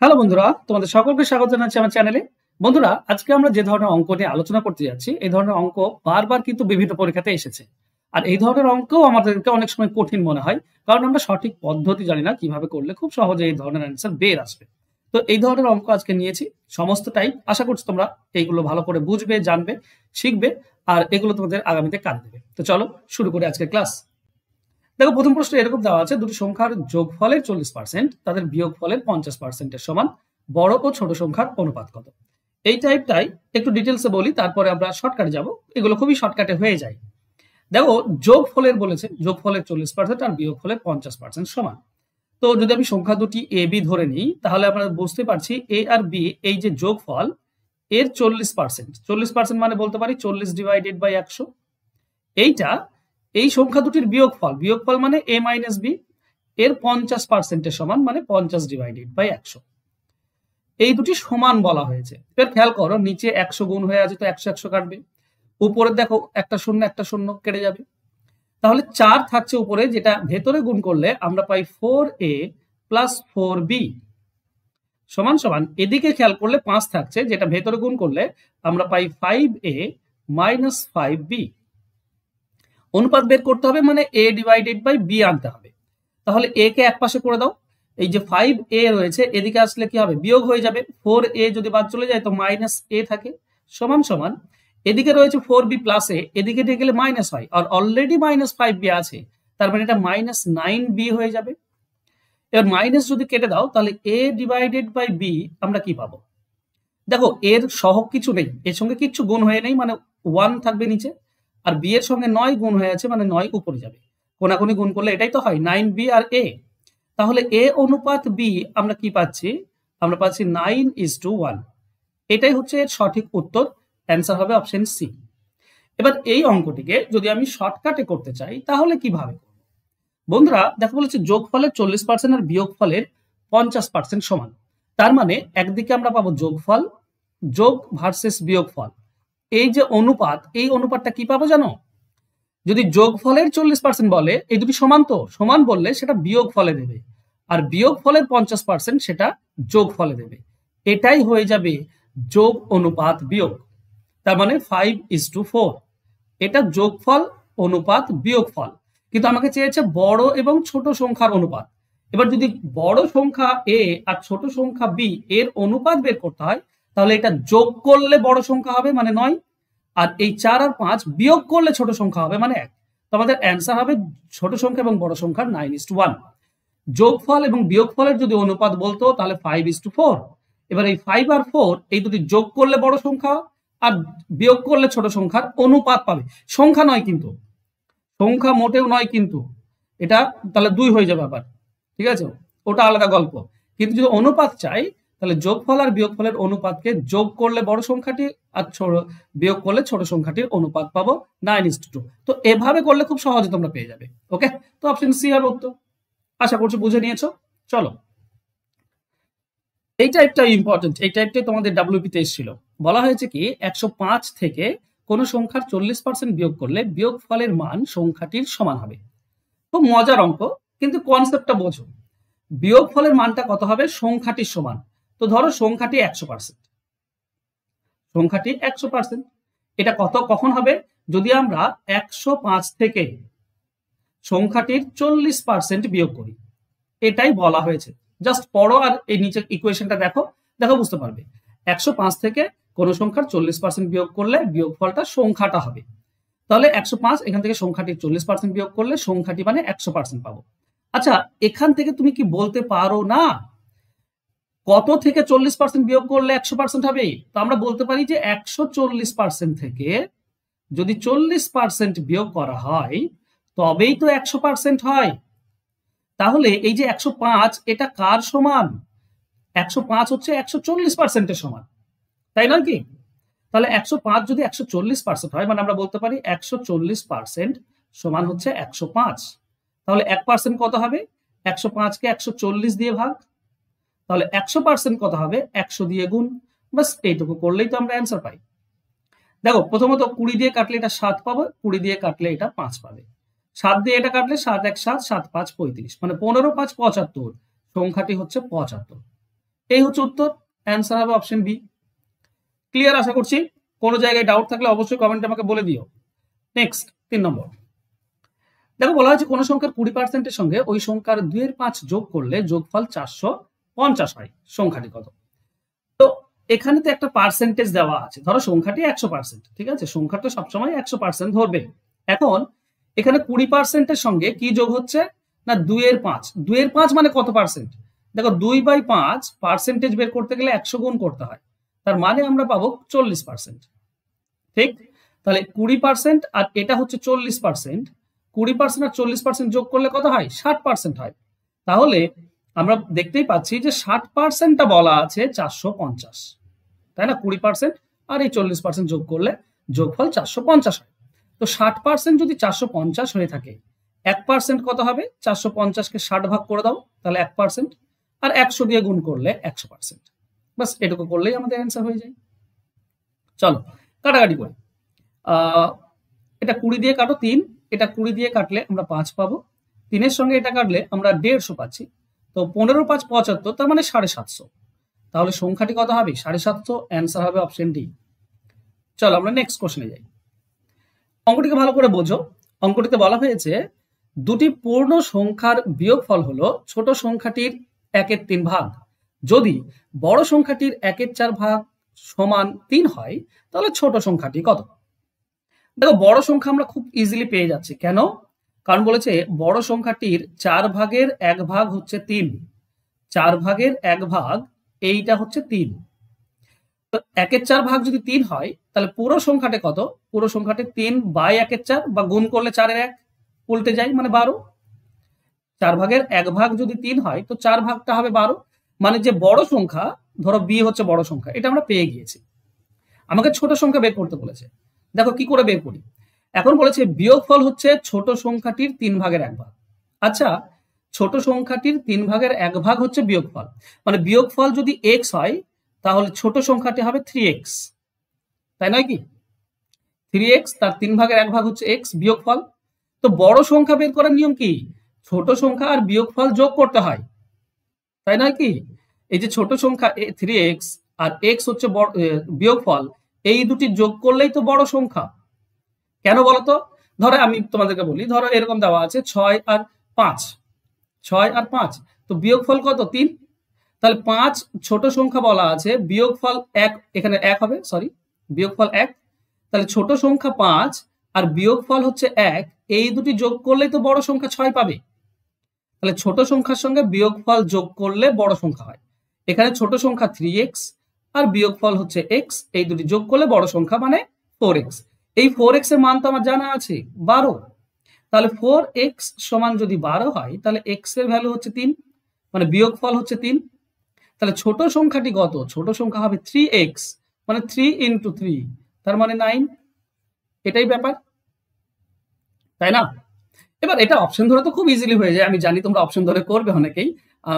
Hello বন্ধুরা, তোমাদের সকলকে স্বাগত জানাচ্ছি আমার চ্যানেলে। বন্ধুরা, আজকে আমরা যে ধরনের অঙ্ক নিয়ে আলোচনা করতে যাচ্ছি, এই ধরনের অঙ্ক বারবার কিন্তু বিভিন্ন পরীক্ষাতে এসেছে। আর এই ধরনের অঙ্কও আমাদেরকে অনেক সময় কঠিন মনে হয়, কারণ আমরা সঠিক পদ্ধতি জানি না কিভাবে করলে খুব সহজে এই ধরনের অ্যান্সার বের আসবে। তো এই ধরনের অঙ্ক আজকে নিয়েছি সমস্ত টাইপ। আশা করছি তোমরা এইগুলো ভালো করে বুঝবে, জানবে, শিখবে, আর এগুলো তোমাদের আগামীতে কাজে দেবে। তো চলো শুরু করি আজকের ক্লাস। দেখো, প্রথম প্রশ্ন এরকম দেওয়া আছে, দুটি সংখ্যার যোগফলের 40% তাদের বিয়োগফলের 50%-এর সমান। বড় ও ছোট সংখ্যার অনুপাত কত? এই টাইপটাই একটু ডিটেলসে বলি, তারপরে আমরা শর্টকাটে যাব। এগুলো খুবই শর্টকাটে হয়ে যায়। দেখো, যোগফলের বলেছে, যোগফলের 40% আর বিয়োগফলের 50% সমান। তো যদি আমি সংখ্যা দুটি এ বি ধরে নিই, তাহলে আমরা বুঝতে পারছি এ আর বি এই যে যোগফল, এর 40%, মানে বলতে পারি 40/100। এইটা এই সংখ্যা দুটির বিয়োগফল, বিয়োগফল মানে a মাইনাস বি, এর 50%-এর সমান, মানে 50/100। এই দুটি সমান বলা হয়েছে। এবার খেয়াল করো, নিচে 100 গুণ হয়ে আছে, তো 100 কাটবে। উপরে দেখো একটা শূন্য কেটে যাবে। তাহলে 4 থাকছে উপরে, যেটা ভেতরে গুণ করলে আমরা পাই 4a প্লাস 4b সমান সমান, এদিকে খেয়াল করলে 5 থাকছে, যেটা ভেতরে গুণ করলে আমরা পাই 5a মাইনাস 5b। অনুপাত বের করতে হবে, মানে a ডিভাইডেড বাই b আনতে হবে। তাহলে a কে এক পাশে করে দাও। এই যে 5a রয়েছে, এদিকে আসলে কি হবে? বিয়োগ হয়ে যাবে। 4a যদি বাদ চলে যায় তো মাইনাস a থাকে, সমান সমান এদিকে রয়েছে 4b প্লাস a, এদিকে নিয়ে গেলে মাইনাস হয়, আর অলরেডি মাইনাস 5b আছে, তার মানে এটা মাইনাস 9b হয়ে যাবে। এবার মাইনাস যদি কেটে দাও, তাহলে a ডিভাইডেড বাই b আমরা কি পাবো? দেখো, এর সহগ কিছু নেই, এর সঙ্গে কিচ্ছু গুণ হয়ে নেই, মানে 1 থাকবে নিচে, আর বি এর সঙ্গে 9 গুণ হয়ে আছে, মানে 9 উপরে যাবে। কোনাকুনি গুণ করলে এটাই তো হয়, 9b আর a। তাহলে a অনুপাত b আমরা কি পাচ্ছি? আমরা পাচ্ছি 9:1। এটাই হচ্ছে এর সঠিক উত্তর। অ্যান্সার হবে অপশন সি। এবার এই অঙ্কটিকে যদি আমি শর্টকাটে করতে চাই, তাহলে কিভাবে করব? বন্ধুরা দেখো, বলেছে যোগফলের 40% আর বিয়োগফলের 50% সমান। তার মানে একদিকে আমরা পাবো যোগফল, যোগ ভার্সেস বিয়োগফল, এই যে অনুপাত, এই অনুপাতটা কি পাবো জানো? যদি যোগফলের 40% বলে, এই দুটি সমান, তো সমান বললে সেটা বিয়োগ ফলে দেবে, আর বিয়োগ ফলের 50% সেটা যোগ ফলে দেবে। এটাই হয়ে যাবে যোগ অনুপাত বিয়োগ। তার মানে 5:4। এটা যোগফল অনুপাত বিয়োগফল, কিন্তু আমাকে চেয়েছে বড় এবং ছোট সংখ্যার অনুপাত। এবার যদি বড় সংখ্যা a আর ছোট সংখ্যা b এর অনুপাত বের করতে হয়, তাহলে এটা যোগ করলে বড় সংখ্যা হবে, মানে 9, আর এই 4 আর 5 বিয়োগ করলে ছোট সংখ্যা হবে, মানে 1। তো আমাদের অ্যান্সার হবে ছোট সংখ্যা এবং বড় সংখ্যার 9:1। যোগফল এবং বিয়োগফলের যদি অনুপাত বলতো, তাহলে 5:4। এবার এই 5 আর 4 এই দুটি যোগ করলে বড় সংখ্যা, আর বিয়োগ করলে ছোট সংখ্যার অনুপাত পাবে। সংখ্যা নয় কিন্তু, সংখ্যা মোটেও নয় কিন্তু, এটা তাহলে 2 হয়ে যাবে আবার, ঠিক আছে, ওটা আলাদা গল্প। কিন্তু যদি অনুপাত চাই, তাহলে যোগফল আর বিয়োগফলের অনুপাতকে যোগ করলে বড় সংখ্যাটি, আর বিয়োগ করলে ছোট সংখ্যাটির অনুপাত পাবো 9:2। তো এভাবে করলে খুব সহজে তোমরা পেয়ে যাবে। ওকে, তো অপশন সি হবে উত্তর। আশা করছি বুঝে নিয়েছো। চলো, এই টাইপটা ইম্পর্টেন্ট, এই টাইপটাই তোমাদের ডাব্লিউপি তে এসেছিল। বলা হয়েছে কি, 105 থেকে কোন সংখ্যার 40% বিয়োগ করলে বিয়োগফলের মান সংখ্যাটির সমান হবে। খুব মজার অঙ্ক, কিন্তু কনসেপ্টটা বোঝো। বিয়োগফলের মানটা কত হবে? সংখ্যাটির সমান। তো ধরো সংখ্যাটি 100%, সংখ্যাটি 100%, এটা কত কখন হবে? যদি আমরা 105 থেকে সংখ্যাটির 40% বিয়োগ করি। এটাই বলা হয়েছে। জাস্ট পড়ো আর এই নিচের ইকুয়েশনটা দেখো, দেখো বুঝতে পারবে। 105 থেকে কোন সংখ্যার 40% বিয়োগ করলে বিয়োগফলটা সংখ্যাটা হবে। তাহলে 105 এখান থেকে সংখ্যাটির 40% বিয়োগ করলে সংখ্যাটি মানে 100% পাবো। আচ্ছা, এখান থেকে তুমি কি বলতে পারো না কত থেকে 40% বিয়োগ করলে 100% হবে? তো আমরা বলতে পারি যে 140% থেকে যদি 40% বিয়োগ করা হয়, তবেই তো 100% হয়। তাহলে এই যে 105, এটা কার সমান? 105 হচ্ছে 140%-এর সমান, তাই নয় কি? তাহলে 105 যদি 140% হয়, মানে আমরা বলতে পারি 140% সমান হচ্ছে 105। তাহলে 1% কত হবে? 105-কে 140 দিয়ে ভাগ। তাহলে 100% কত হবে? 100 দিয়ে গুণ। বাস এইটুকু করলেই তো আমরা অ্যান্সার পাই। দেখো, প্রথমত 20 দিয়ে কাটলে এটা 7 পাবো, 20 দিয়ে কাটলে এটা 5 পাবে। 7 দিয়ে এটা কাটলে 7 1 7, 7 5 35, মানে 15 5 75, সংখ্যাটি হচ্ছে 75। এই হচ্ছে উত্তর, অ্যান্সার হবে অপশন বি। ক্লিয়ার আশা করছি। কোনো জায়গায় ডাউট থাকলে অবশ্যই কমেন্টে আমাকে বলে দিও। নেক্সট 3 নম্বর। দেখো বলা হয়েছে কোন সংখ্যার 20% সঙ্গে ওই সংখ্যার 2/5 যোগ করলে যোগফল 450 হয়, সংখ্যাটি কত? তো এখানে তো একটা পার্সেন্টেজ দেওয়া আছে, ধরো সংখ্যাটি 100%, ঠিক আছে, সংখ্যাটা সবসময় 100% ধরবে। এখন এখানে 20% সঙ্গে কি যোগ হচ্ছে না 2/5। 2/5 মানে কত পার্সেন্ট? দেখো 2/5 পার্সেন্টেজ বের করতে গেলে 100 গুণ করতে হয়, তার মানে আমরা পাবো 40%। ঠিক, তাহলে 20% আর এটা হচ্ছে 40%, 20% আর 40% যোগ করলে কত হয়? 60% হয়। তাহলে আমরা দেখতেই পাচ্ছি যে 60%টা বলা আছে 450, তাই না? 20% আর এই 40% যোগ করলে যোগফল 450 হয়। তো 60% যদি 450 হয়ে থাকে, 1% কত হবে? 450কে 60 ভাগ করে দাও, তাহলে 1%, আর 100 দিয়ে গুণ করলে 100%। বাস এটুকু করলেই আমাদের অ্যান্সার হয়ে যায়। চলো কাটাকাটি করি। এটা 20 দিয়ে কাটো 3, এটা 20 দিয়ে কাটলে আমরা 5 পাবো, 3-এর সঙ্গে এটা কাটলে আমরা 150 পাচ্ছি। তো 15 5 75, তার মানে 750। তাহলে সংখ্যাটি কত হবে? 750। অ্যান্সার হবে অপশন ডি। চলো আমরা নেক্সট কোশ্চেনে যাই। অঙ্কটিকে ভালো করে বোঝো। অঙ্কটিতে বলা হয়েছে দুটি পূর্ণ সংখ্যার বিয়োগফল হলো ছোট সংখ্যাটির 1/3 ভাগ। যদি বড় সংখ্যাটির 1/4 ভাগ সমান 3 হয়, তাহলে ছোট সংখ্যাটি কত? দেখো বড় সংখ্যা আমরা খুব ইজিলি পেয়ে যাচ্ছি। কেন? কারণ বলেছে বড় সংখ্যাটির 4 ভাগের 1 ভাগ হচ্ছে 3। 4 ভাগের 1 ভাগ এইটা হচ্ছে 3। তো 1/4 ভাগ যদি 3 হয়, তাহলে পুরো সংখ্যাটা কত? পুরো সংখ্যাটা 3/1/4, বা গুণ করলে 4-এর 1 উল্টে যায়, মানে 12। 4 ভাগের 1 ভাগ যদি 3 হয়, তো 4 ভাগটা হবে 12। মানে যে বড় সংখ্যা, ধরো বি হচ্ছে বড় সংখ্যা, এটা আমরা পেয়ে গিয়েছি। আমাকে ছোট সংখ্যা বের করতে বলেছে। দেখো কি করে বের করি। এখন বলেছে বিয়োগফল হচ্ছে ছোট সংখ্যাটির 3 ভাগের 1 ভাগ। আচ্ছা, ছোট সংখ্যাটির 3 ভাগের 1 ভাগ হচ্ছে বিয়োগফল, মানে বিয়োগফল যদি x হয়, তাহলে ছোট সংখ্যাটি হবে 3x, তাই নয় কি? 3x তার 3 ভাগের 1 ভাগ হচ্ছে x, বিয়োগফল। তো বড় সংখ্যা বের করার নিয়ম কি? ছোট সংখ্যা আর বিয়োগফল যোগ করতে হয়, তাই নয় কি? এই যে ছোট সংখ্যা 3x আর x হচ্ছে বিয়োগফল, এই দুটি যোগ করলেই তো বড় সংখ্যা। কেন বলতো? ধরো আমি তোমাদেরকে বলি, ধরো এরকম দেওয়া আছে 6 আর 5, 6 আর 5, তো বিয়োগফল কত? 3। তাহলে 5 ছোট সংখ্যা বলা আছে, বিয়োগফল 1, এখানে 1 হবে, সরি, বিয়োগফল 1। তাহলে ছোট সংখ্যা 5 আর বিয়োগফল হচ্ছে 1, এই দুটি যোগ করলেই তো বড় সংখ্যা 6 পাবে। তাহলে ছোট সংখ্যার সঙ্গে বিয়োগফল যোগ করলে বড় সংখ্যা হয়। এখানে ছোট সংখ্যা 3x আর বিয়োগফল হচ্ছে x, এই দুটি যোগ করলে বড় সংখ্যা মানে 4x। এই 4x এর মান তো আমার জানা আছে 12। তাহলে 4x সমান যদি 12 হয়, তাহলে x এর ভ্যালু হচ্ছে 3, মানে বিয়োগফল হচ্ছে 3। তাহলে ছোট সংখ্যাটি কত? ছোট সংখ্যা হবে 3x, মানে 3 × 3, তার মানে 9। এটাই ব্যাপার, তাই না? এবার এটা অপশন ধরে তো খুব ইজিলি হয়ে যায়। আমি জানি তোমরা অপশন ধরে করবে অনেকেই,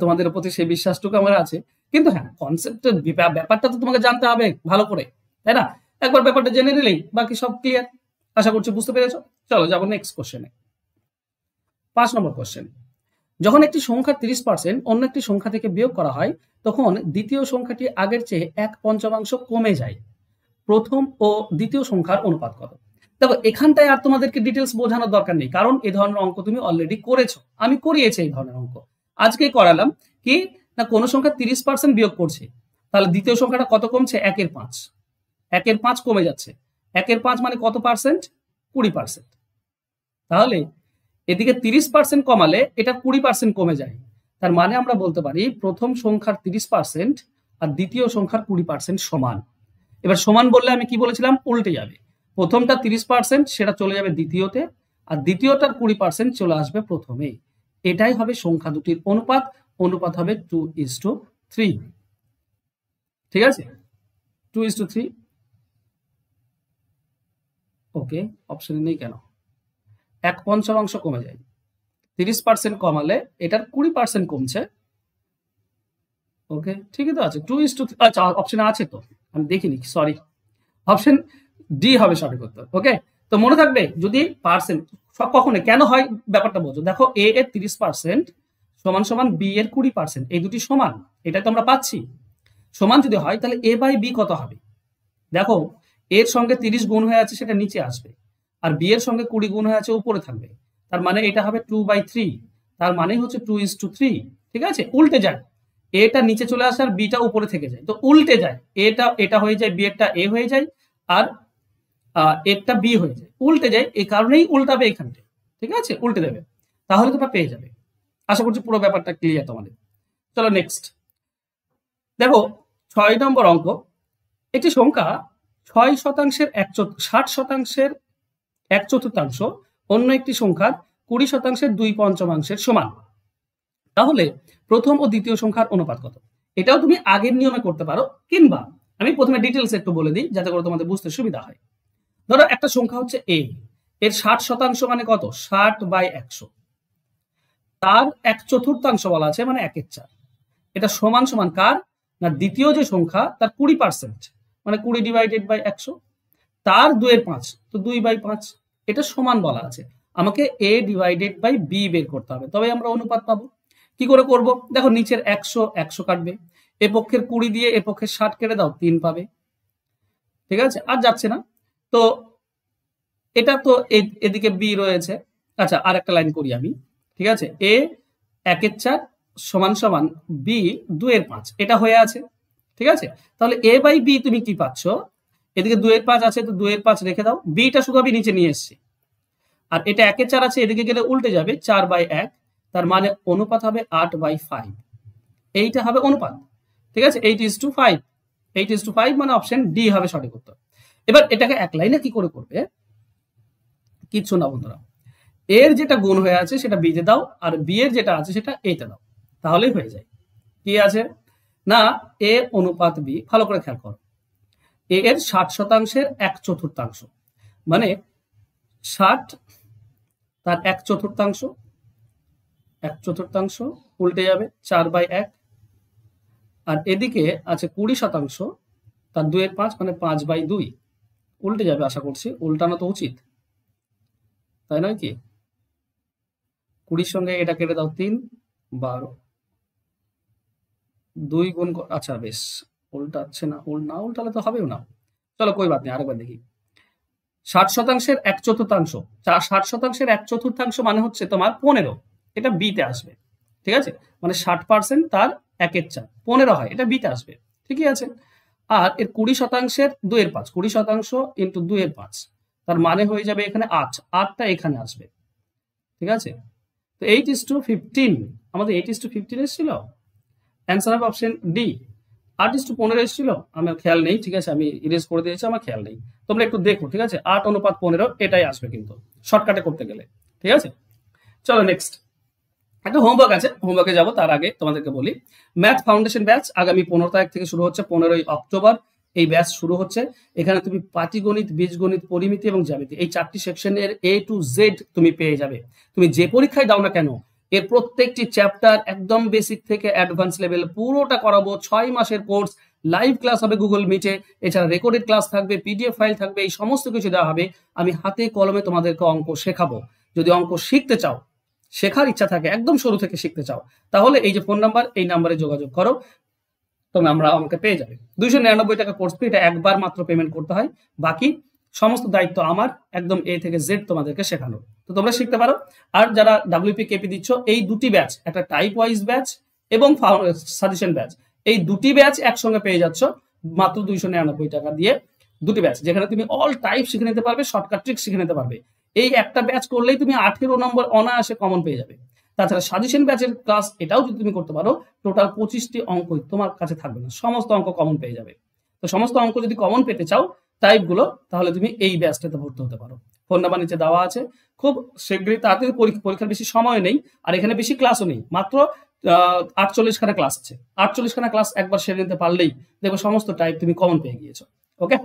তোমাদের প্রতি সেই বিশ্বাসটুকু আমার আছে। কিন্তু হ্যাঁ, কনসেপ্ট ব্যাপারটা তো তোমাকে জানতে হবে ভালো করে, তাই না? একবার ব্যাপারটা জেনে নিলেই বাকি সব ক্লিয়ার। আশা করছি বুঝতে পেরেছো। চলো যাবো নেক্সট কোশ্চেনে। 5 নম্বর কোশ্চেন। যখন একটি সংখ্যার 30% অন্য একটি সংখ্যা থেকে বিয়োগ করা হয়, তখন দ্বিতীয় সংখ্যাটি আগের চেয়ে 1/5 কমে যায়। প্রথম ও দ্বিতীয় সংখ্যার অনুপাত কত? দেখো এখানটায় আর তোমাদেরকে ডিটেলস বোঝানোর দরকার নেই, কারণ এই ধরনের অঙ্ক তুমি অলরেডি করেছো, আমি করিয়েছি এই ধরনের অঙ্ক। আজকেই করালাম কি না, কোন সংখ্যা 30% বিয়োগ করছে, তাহলে দ্বিতীয় সংখ্যাটা কত কমছে? 1/5। 1/5 কমে যাচ্ছে। 1/5 মানে কত পার্সেন্ট? 20%। তাহলে এদিকে 30% কমালে এটা 20% কমে যায়। তার মানে আমরা বলতে পারি প্রথম সংখ্যার 30% আর দ্বিতীয় সংখ্যার 20% সমান। এবার সমান বললে আমি কি বলেছিলাম? উল্টে যাবে। প্রথমটা 30% সেটা চলে যাবে দ্বিতীয়তে, আর দ্বিতীয়টার 20% চলে আসবে প্রথমে। এটাই হবে সংখ্যা দুটির অনুপাত। অনুপাত হবে 2:3। ঠিক আছে, 2:3। ওকে, অপশনে নেই কেন? 1/5 কমে যায়। 30% কমালে এটার 20% কমছে। ওকে, ঠিকই তো আছে, 2:3। আচ্ছা, অপশনে আছে তো, আমি দেখিনি, সরি। অপশন ডি হবে সঠিক উত্তর। ওকে, তো মনে থাকবে যদি পার্সেন্ট কখনো কেন হয় ব্যাপারটা বোঝো। দেখো এ এর 30% সমান সমান বি এর 20%, এই দুটি সমান, এটাই তো আমরা পাচ্ছি। সমান যদি হয় তাহলে a বাই b কত হবে? দেখো এর সঙ্গে 30 গুণ হয়ে আছে, সেটা নিচে আসবে, আর b এর সঙ্গে 20 গুণ হয়ে আছে, উপরে থাকবে। তার মানে এটা হবে 2/3, তার মানে হচ্ছে 2:3। ঠিক আছে, উল্টে যায়, এটা নিচে চলে আসে আর বিটা উপরে থেকে যায়, তো উল্টে যায়, এটা হয়ে যায়, বি এরটা এ হয়ে যায়, আর এরটা বি হয়ে যায়, উল্টে যায়, এই কারণেই উল্টাবে এখানটা। ঠিক আছে, উল্টে দেবে, তাহলে তোমরা পেয়ে যাবে। আশা করছি পুরো ব্যাপারটা ক্লিয়ার তোমাদের। চলো নেক্সট দেখো 6 নম্বর অঙ্ক। একটি সংখ্যা 6% 60% 1/4 অন্য একটি সংখ্যার 20% 2/5 সমান, তাহলে প্রথম ও দ্বিতীয় সংখ্যার অনুপাত কত? এটাও তুমি আগের নিয়মে করতে পারো, কিংবা আমি প্রথমে ডিটেলস একটু বলে দিই যাতে করে তোমাদের বুঝতে সুবিধা হয়। ধরো একটা সংখ্যা হচ্ছে a, এর 60% মানে কত? 60/100, তার 1/4 বলা আছে মানে 1/4। এটা সমান সমান কার? না দ্বিতীয় যে সংখ্যা তার 20% মানে 20/100, তার 2/5, তো 2/5। এটা সমান বলা আছে, আমাকে a ডিভাইডেড বাই b বের করতে হবে, তবে আমরা অনুপাত পাবো। কি করে করব? দেখো নিচের 100 কাটবে, এ পক্ষের 20 দিয়ে এ পক্ষের 60 কেটে দাও, 3 পাবে। ঠিক আছে, আর যাচ্ছে না, তো এটা তো এদিকে বি রয়েছে। আচ্ছা, আর একটা লাইন করি আমি। ঠিক আছে, a 1/4 সমান সমান b 2/5, এটা হয়ে আছে। ঠিক আছে, তাহলে a বাই b তুমি কি পাচ্ছ? এদিকে 2/5 আছে, তো 2/5 রেখে দাও, বিটা শুধু আমি নিচে নিয়ে এসেছি, আর এটা 1/4 আছে, এদিকে গেলে উল্টে যাবে, 4/1, তার মানে অনুপাত হবে 8/5। এইটা হবে অনুপাত। ঠিক আছে, 8:5, 8:5 মানে অপশন ডি হবে সঠিক উত্তর। এবার এটাকে এক লাইনে কি করে করবে? কিচ্ছু না বন্ধুরা, এর যেটা গুণ হয়ে আছে সেটা বিতে দাও, আর বি এর যেটা আছে সেটা এতে দাও, তাহলেই হয়ে যায়। কি আছে না, এ অনুপাত বি, ভালো করে খেয়াল করো, এ এর 60% 1/4, মানে 60 তার 1/4 উল্টে যাবে 4/1, আর এদিকে আছে 20% তার 2/5 মানে 5/2, উল্টে যাবে। আশা করছি উল্টানো তো উচিত, তাই নয় কি? 20 সঙ্গে এটা কেটে দাও, 3, 12, 2 গুণ, আচ্ছা বেশ, উল্টাচ্ছে না, না উল্টালে তো হবেও না। চলো কই বাত নেই, আরেকবার দেখি। 60% 1/4, 60% 1/4 মানে হচ্ছে তোমার 15, এটা বিতে আসবে। ঠিক আছে, মানে 60% তার 1/4, 15 হয়, এটা বিতে আসবে। ঠিকই আছে, আর এর 20% 2/5, 20% ইন্টু 2/5, তার মানে হয়ে যাবে এখানে 8টা এখানে আসবে। ঠিক আছে, তো 8:15, আমাদের 8:15 এসেছিল, অ্যান্সার হবে অপশন ডি। 8:15 এসেছিল, আমার খেয়াল নেই। ঠিক আছে, আমি ইরেজ করে দিয়েছি, আমার খেয়াল নেই, তোমরা একটু দেখো। ঠিক আছে, 8:15 এটাই আসবে কিন্তু শর্টকাটে করতে গেলে। ঠিক আছে, চলো নেক্সট একটা হোমওয়ার্ক আছে, হোমওয়ার্কে যাবো তার আগে তোমাদেরকে বলি, ম্যাথ ফাউন্ডেশন ব্যাচ আগামী 15 তারিখ থেকে শুরু হচ্ছে, 15ই অক্টোবর এই ব্যাচ শুরু হচ্ছে। এখানে তুমি পাটিগণিত, বীজগণিত, পরিমিতি এবং জ্যামিতি এই 4টি সেকশনের A to Z তুমি পেয়ে যাবে। তুমি যে পরীক্ষায় দাও না কেন, এর প্রত্যেকটি চ্যাপ্টার একদম বেসিক থেকে অ্যাডভান্স লেভেল পুরোটা করাবো। 6 মাসের কোর্স, লাইভ ক্লাস হবে গুগল মিটে, এছাড়া রেকর্ডেড ক্লাস থাকবে, পিডিএফ ফাইল থাকবে, এই সমস্ত কিছু দেওয়া হবে। আমি হাতে কলমে তোমাদেরকে অঙ্ক শেখাবো। যদি অঙ্ক শিখতে চাও, শেখার ইচ্ছা থাকে, একদম শুরু থেকে শিখতে চাও, তাহলে এই যে ফোন নাম্বার, এই নাম্বারে যোগাযোগ করো, তবে আমরা আমাকে পেয়ে যাবে। 299 টাকা কোর্স ফি, এটা একবার মাত্র পেমেন্ট করতে হয়, বাকি সমস্ত দায়িত্ব আমার, একদম এ থেকে জেড তোমাদেরকে শেখানো, তো তোমরা শিখতে পারো। আর যারা ডাব্লিউপি কেপি দিচ্ছ, এই দুটি ব্যাচ, একটা টাইপ ওয়াইজ ব্যাচ এবং সাজেশন ব্যাচ, এই দুটি ব্যাচ একসঙ্গে পেয়ে যাচ্ছ মাত্র 299 টাকা দিয়ে। দুটি ব্যাচ যেখানে তুমি অল টাইপ শিখে নিতে পারবে, শর্টকাট ট্রিক শিখে নিতে পারবে। এই একটা ব্যাচ করলেই তুমি 18 নম্বর অনায়াসে কমন পেয়ে যাবে। তাছাড়া সাজেশন ব্যাচের ক্লাস, এটাও যদি তুমি করতে পারো, টোটাল 25টি অঙ্ক তোমার কাছে থাকবে না, সমস্ত অঙ্ক কমন পেয়ে যাবে। তো সমস্ত অঙ্ক যদি কমন পেতে চাও টাইপগুলো, তাহলে তুমি এই ব্যাচটাতে ভর্তি হতে পারো। ফোন নাম্বার নিচে দেওয়া আছে, খুব শীঘ্রই, তাড়াতাড়ি, পরীক্ষার বেশি সময় নেই, আর এখানে বেশি ক্লাসও নেই, মাত্র 48খানা ক্লাস আছে। 48খানা ক্লাস একবার সেরে নিতে পারলেই দেখো সমস্ত টাইপ তুমি কমন পেয়ে গিয়েছো। ওকে,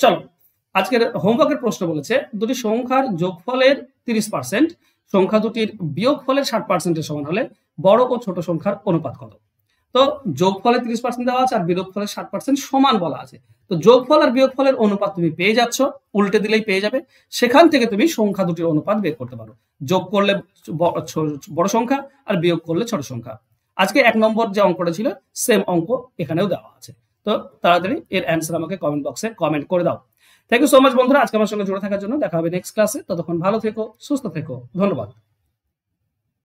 চলো আজকের হোমওয়ার্কের প্রশ্ন বলেছে, দুটি সংখ্যার যোগফলের 30% সংখ্যা দুটির বিয়োগফলের 60% সমান হলে বড় ও ছোট সংখ্যার অনুপাত কত? তো যোগফলের 30% দেওয়া আছে আর বিয়োগফলের 60% সমান বলা আছে। তো যোগফল আর বিয়োগফলের অনুপাত তুমি পেয়ে যাচ্ছ, উল্টে দিলেই পেয়ে যাবে। সেখান থেকে তুমি সংখ্যা দুটির অনুপাত বের করতে পারো। যোগ করলে বড় সংখ্যা আর বিয়োগ করলে ছোট সংখ্যা। আজকে 1 নম্বর যে অঙ্কটা ছিল সেম অঙ্ক এখানেও দেওয়া আছে। তো তাড়াতাড়ি এর অ্যান্সার আমাকে কমেন্ট বক্সে কমেন্ট করে দাও। থ্যাংক ইউ সো মাচ বন্ধুরা আজকে আমার সঙ্গে জুড়ে থাকার জন্য। দেখা হবে নেক্সট ক্লাসে। ততক্ষণ ভালো থেকো, সুস্থ থেকো। ধন্যবাদ।